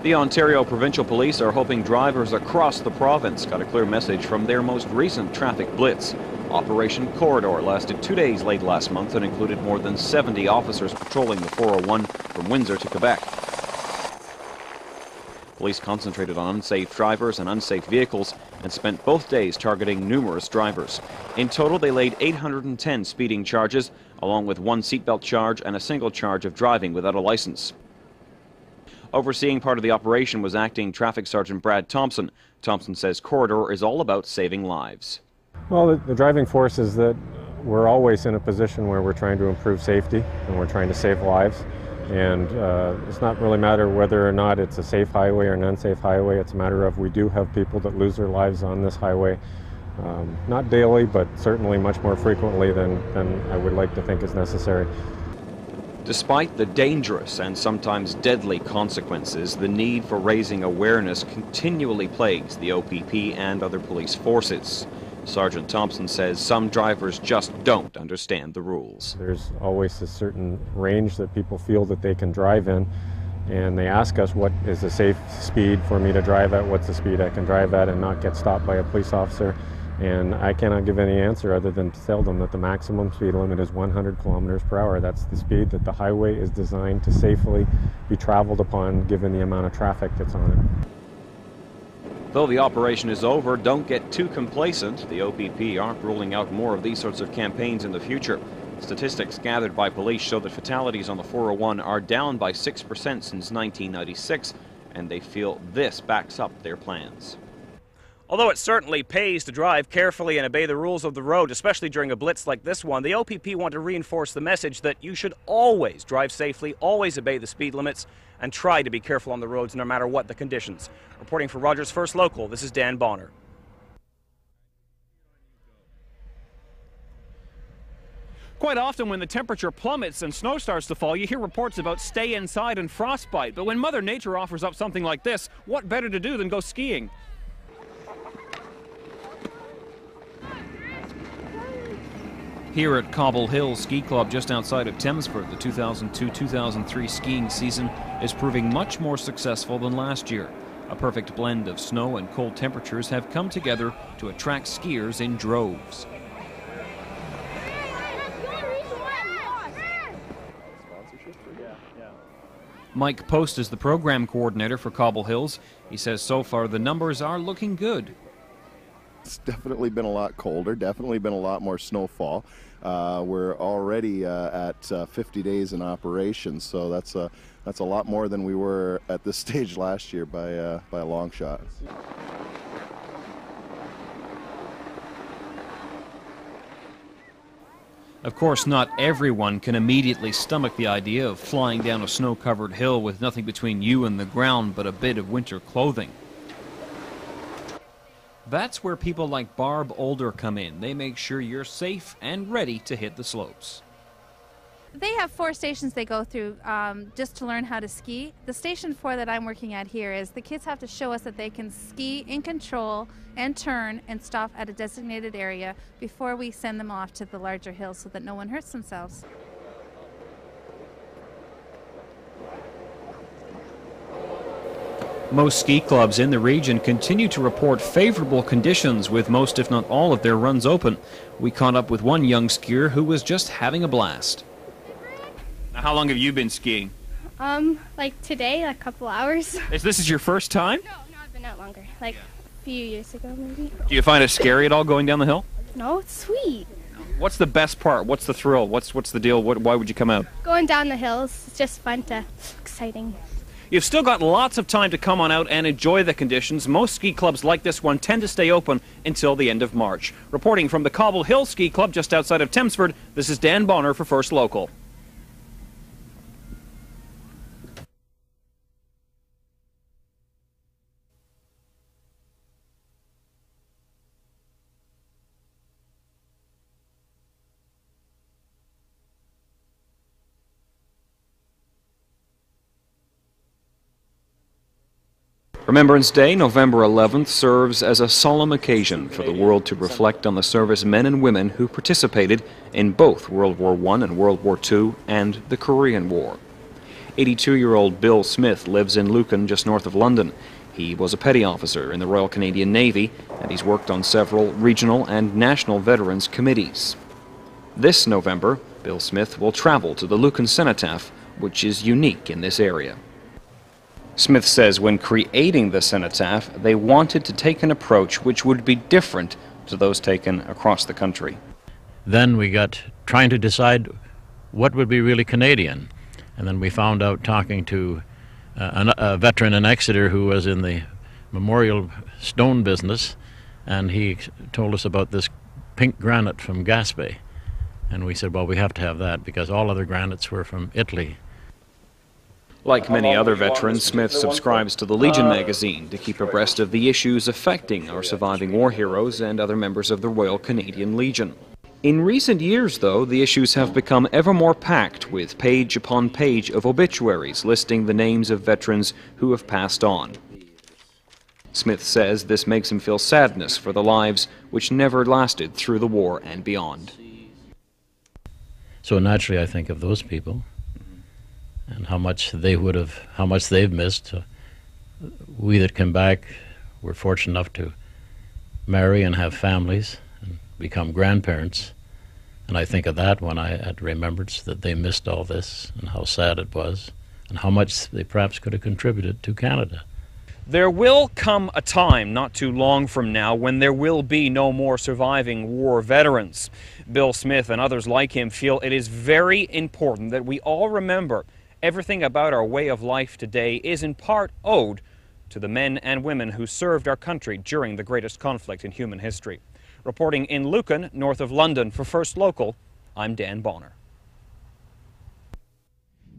The Ontario Provincial Police are hoping drivers across the province got a clear message from their most recent traffic blitz. Operation Corridor lasted 2 days late last month and included more than 70 officers patrolling the 401 from Windsor to Quebec. Police concentrated on unsafe drivers and unsafe vehicles and spent both days targeting numerous drivers. In total, they laid 810 speeding charges, along with 1 seatbelt charge and a single charge of driving without a license. Overseeing part of the operation was Acting Traffic Sergeant Brad Thompson. Thompson says Corridor is all about saving lives. Well, the driving force is that we're always in a position where we're trying to improve safety and we're trying to save lives. And it's not really a matter whether or not it's a safe highway or an unsafe highway. It's a matter of we do have people that lose their lives on this highway. Not daily, but certainly much more frequently than I would like to think is necessary. Despite the dangerous and sometimes deadly consequences, the need for raising awareness continually plagues the OPP and other police forces. Sergeant Thompson says some drivers just don't understand the rules. There's always a certain range that people feel that they can drive in, and they ask us what is the safe speed for me to drive at, what's the speed I can drive at and not get stopped by a police officer. And I cannot give any answer other than to tell them that the maximum speed limit is 100 kilometers per hour. That's the speed that the highway is designed to safely be traveled upon given the amount of traffic that's on it. Though the operation is over, don't get too complacent. The OPP aren't ruling out more of these sorts of campaigns in the future. Statistics gathered by police show that fatalities on the 401 are down by 6% since 1996, and they feel this backs up their plans. Although it certainly pays to drive carefully and obey the rules of the road, especially during a blitz like this one, the OPP want to reinforce the message that you should always drive safely, always obey the speed limits, and try to be careful on the roads no matter what the conditions. Reporting for Rogers First Local, this is Dan Bonner. Quite often when the temperature plummets and snow starts to fall, you hear reports about stay inside and frostbite. But when Mother Nature offers up something like this, what better to do than go skiing? Here at Cobble Hill Ski Club just outside of Thamesford, the 2002-2003 skiing season is proving much more successful than last year. A perfect blend of snow and cold temperatures have come together to attract skiers in droves. Mike Post is the program coordinator for Cobble Hills. He says so far the numbers are looking good. It's definitely been a lot colder, definitely been a lot more snowfall. We're already at 50 days in operation, so that's a lot more than we were at this stage last year by a long shot. Of course, not everyone can immediately stomach the idea of flying down a snow-covered hill with nothing between you and the ground but a bit of winter clothing. That's where people like Barb Older come in. They make sure you're safe and ready to hit the slopes. They have 4 stations they go through just to learn how to ski. The station 4 that I'm working at here is the kids have to show us that they can ski in control and turn and stop at a designated area before we send them off to the larger hills so that no one hurts themselves. Most ski clubs in the region continue to report favorable conditions with most, if not all, of their runs open. We caught up with one young skier who was just having a blast. Now, how long have you been skiing? Like today, a couple hours. This is your first time? No, I've been out longer. Like a few years ago, maybe. Do you find it scary at all going down the hill? No, it's sweet. What's the best part? What's the thrill? What's the deal? Why would you come out? Going down the hills, it's just fun exciting. You've still got lots of time to come on out and enjoy the conditions. Most ski clubs like this one tend to stay open until the end of March. Reporting from the Cobble Hill Ski Club just outside of Thamesford, this is Dan Bonner for First Local. Remembrance Day, November 11th, serves as a solemn occasion for the world to reflect on the servicemen and women who participated in both World War I and World War II and the Korean War. 82-year-old Bill Smith lives in Lucan, just north of London. He was a petty officer in the Royal Canadian Navy, and he's worked on several regional and national veterans committees. This November, Bill Smith will travel to the Lucan Cenotaph, which is unique in this area. Smith says when creating the cenotaph, they wanted to take an approach which would be different to those taken across the country. Then we got trying to decide what would be really Canadian. And then we found out, talking to a veteran in Exeter who was in the memorial stone business, and he told us about this pink granite from Gaspé. And we said, well, we have to have that because all other granites were from Italy. Like many other veterans, Smith subscribes to the Legion magazine to keep abreast of the issues affecting our surviving war heroes and other members of the Royal Canadian Legion. In recent years, though, the issues have become ever more packed with page upon page of obituaries listing the names of veterans who have passed on. Smith says this makes him feel sadness for the lives which never lasted through the war and beyond. So naturally I think of those people and how much they've missed. We that came back were fortunate enough to marry and have families and become grandparents. And I think of that when I at Remembrance, that they missed all this and how sad it was and how much they perhaps could have contributed to Canada. There will come a time not too long from now when there will be no more surviving war veterans. Bill Smith and others like him feel it is very important that we all remember everything about our way of life today is in part owed to the men and women who served our country during the greatest conflict in human history. Reporting in Lucan, north of London, for First Local, I'm Dan Bonner.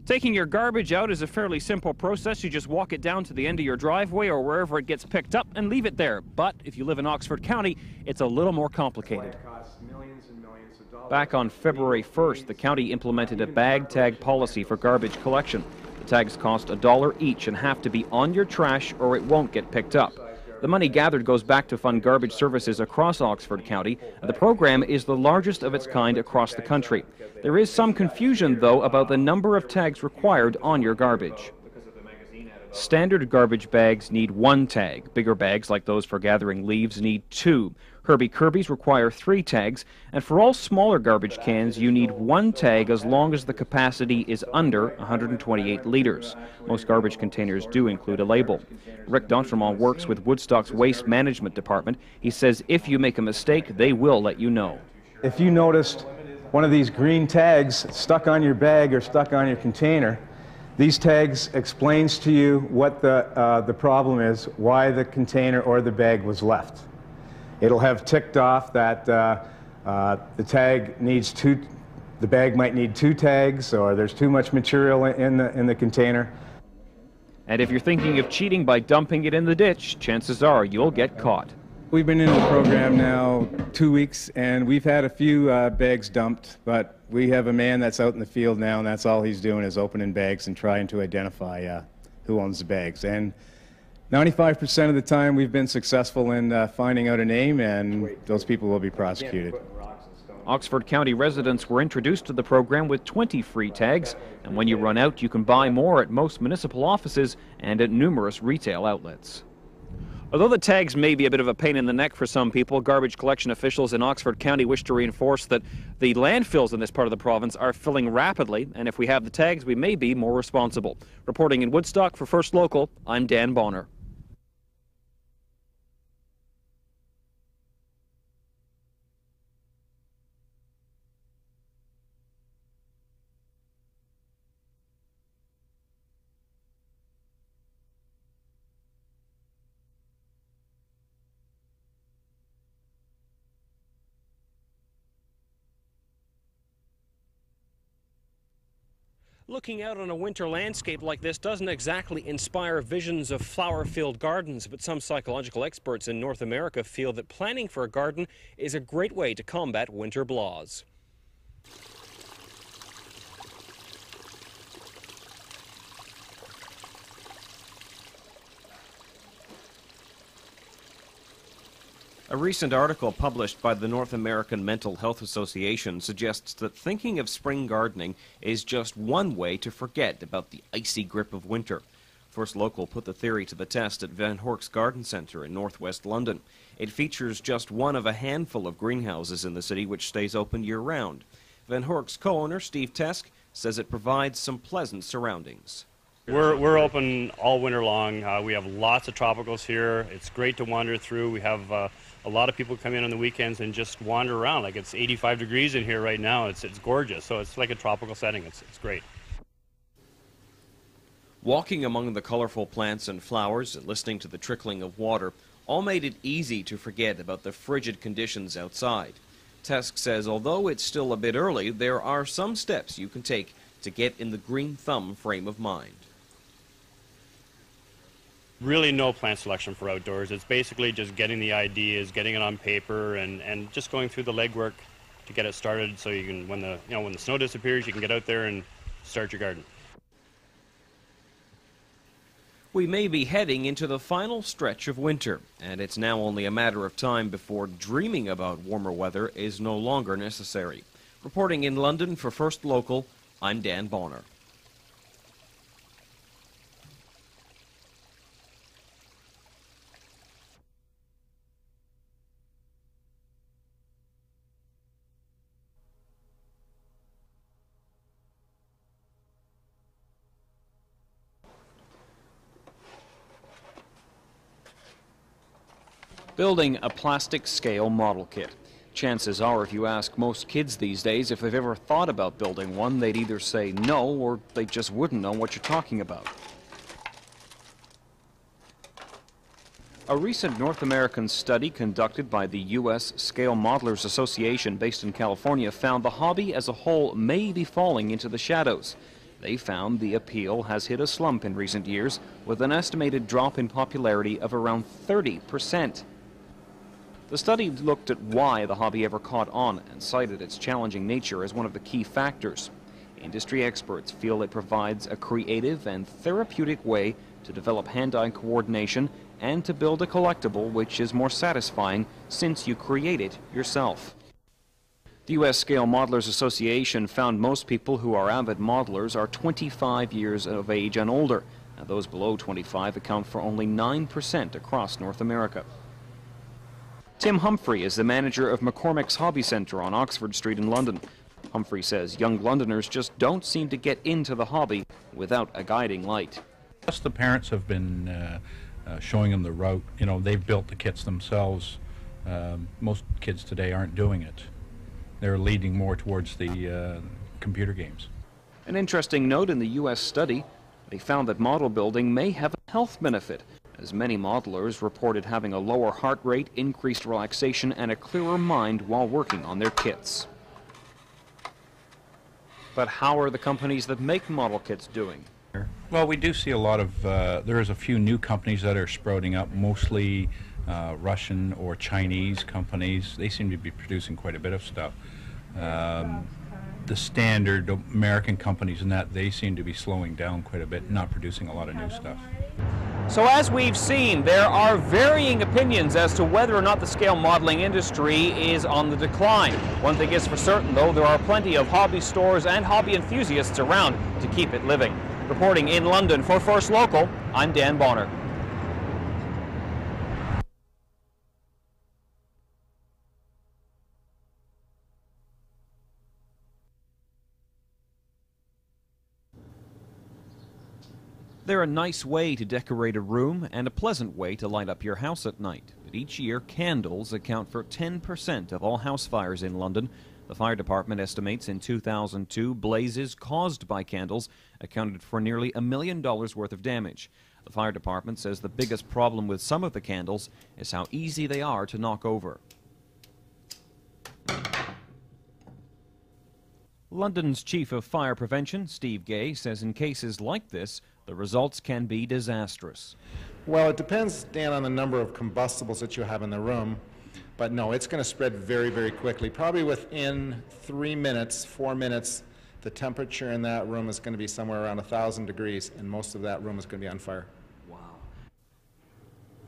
Taking your garbage out is a fairly simple process. You just walk it down to the end of your driveway or wherever it gets picked up and leave it there. But if you live in Oxford County, it's a little more complicated. Back on February 1st, the county implemented a bag tag policy for garbage collection. The tags cost $1 each and have to be on your trash or it won't get picked up. The money gathered goes back to fund garbage services across Oxford County. The program is the largest of its kind across the country. There is some confusion, though, about the number of tags required on your garbage. Standard garbage bags need 1 tag. Bigger bags, like those for gathering leaves, need 2. Herbie Kirby's require 3 tags, and for all smaller garbage cans, you need 1 tag as long as the capacity is under 128 liters. Most garbage containers do include a label. Rick D'Entremont works with Woodstock's Waste Management Department. He says if you make a mistake, they will let you know. If you noticed one of these green tags stuck on your bag or stuck on your container, these tags explains to you what the problem is, why the container or the bag was left. It'll have ticked off that the tag needs the bag might need 2 tags, or there's too much material in the container. And if you're thinking of cheating by dumping it in the ditch, chances are you'll get caught. We've been in the program now 2 weeks, and we've had a few bags dumped, but we have a man that's out in the field now, and that's all he's doing is opening bags and trying to identify who owns the bags. And 95% of the time we've been successful in finding out a name, and those people will be prosecuted. Oxford County residents were introduced to the program with 20 free tags, and when you run out, you can buy more at most municipal offices and at numerous retail outlets. Although the tags may be a bit of a pain in the neck for some people, garbage collection officials in Oxford County wish to reinforce that the landfills in this part of the province are filling rapidly, and if we have the tags, we may be more responsible. Reporting in Woodstock for First Local, I'm Dan Bonner. Looking out on a winter landscape like this doesn't exactly inspire visions of flower-filled gardens, but some psychological experts in North America feel that planning for a garden is a great way to combat winter blahs. A recent article published by the North American Mental Health Association suggests that thinking of spring gardening is just one way to forget about the icy grip of winter. First Local put the theory to the test at Van Hork's Garden Centre in northwest London. It features just one of a handful of greenhouses in the city which stays open year-round. Van Hork's co-owner, Steve Tesk, says it provides some pleasant surroundings. We're open all winter long. We have lots of tropicals here. It's great to wander through. We have a lot of people come in on the weekends and just wander around. Like, it's 85 degrees in here right now. It's gorgeous. So it's like a tropical setting. It's great. Walking among the colorful plants and flowers and listening to the trickling of water all made it easy to forget about the frigid conditions outside. Tesk says although it's still a bit early, there are some steps you can take to get in the green thumb frame of mind. Really no plant selection for outdoors. It's basically just getting the ideas, getting it on paper, and just going through the legwork to get it started so you can, when the snow disappears, you can get out there and start your garden. We may be heading into the final stretch of winter, and it's now only a matter of time before dreaming about warmer weather is no longer necessary. Reporting in London for First Local, I'm Dan Bonner. Building a plastic scale model kit. Chances are, if you ask most kids these days if they've ever thought about building one, they'd either say no or they just wouldn't know what you're talking about. A recent North American study conducted by the U.S. Scale Modelers Association based in California found the hobby as a whole may be falling into the shadows. They found the appeal has hit a slump in recent years with an estimated drop in popularity of around 30%. The study looked at why the hobby ever caught on and cited its challenging nature as one of the key factors. Industry experts feel it provides a creative and therapeutic way to develop hand-eye coordination and to build a collectible which is more satisfying since you create it yourself. The U.S. Scale Modelers Association found most people who are avid modelers are 25 years of age and older, and those below 25 account for only 9% across North America. Tim Humphrey is the manager of McCormick's Hobby Centre on Oxford Street in London. Humphrey says young Londoners just don't seem to get into the hobby without a guiding light. Plus the parents have been showing them the route. You know, they've built the kits themselves. Most kids today aren't doing it. They're leading more towards the computer games. An interesting note in the U.S. study, they found that model building may have a health benefit, as many modelers reported having a lower heart rate, increased relaxation, and a clearer mind while working on their kits. But how are the companies that make model kits doing? Well, we do see a lot of, there is a few new companies that are sprouting up, mostly Russian or Chinese companies. They seem to be producing quite a bit of stuff. The standard American companies and that, they seem to be slowing down quite a bit, not producing a lot of new stuff. So as we've seen, there are varying opinions as to whether or not the scale modeling industry is on the decline. One thing is for certain, though, there are plenty of hobby stores and hobby enthusiasts around to keep it living. Reporting in London for First Local, I'm Dan Bonner. They're a nice way to decorate a room and a pleasant way to light up your house at night. But each year, candles account for 10% of all house fires in London. The fire department estimates in 2002 blazes caused by candles accounted for nearly $1 million worth of damage. The fire department says the biggest problem with some of the candles is how easy they are to knock over. London's Chief of Fire Prevention, Steve Gay, says in cases like this, the results can be disastrous. Well, it depends, Dan, on the number of combustibles that you have in the room. But no, it's going to spread very, very quickly. Probably within 3 minutes, 4 minutes, the temperature in that room is going to be somewhere around 1,000 degrees, and most of that room is going to be on fire. Wow.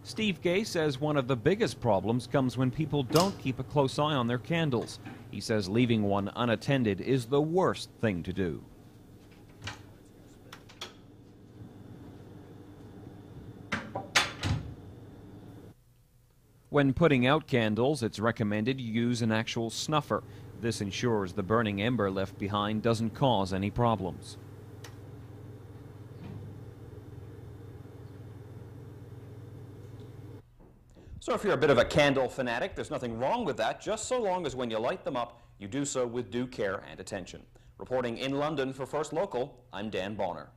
Steve Gay says one of the biggest problems comes when people don't keep a close eye on their candles. He says leaving one unattended is the worst thing to do. When putting out candles, it's recommended you use an actual snuffer. This ensures the burning ember left behind doesn't cause any problems. So if you're a bit of a candle fanatic, there's nothing wrong with that, just so long as when you light them up, you do so with due care and attention. Reporting in London for First Local, I'm Dan Bonner.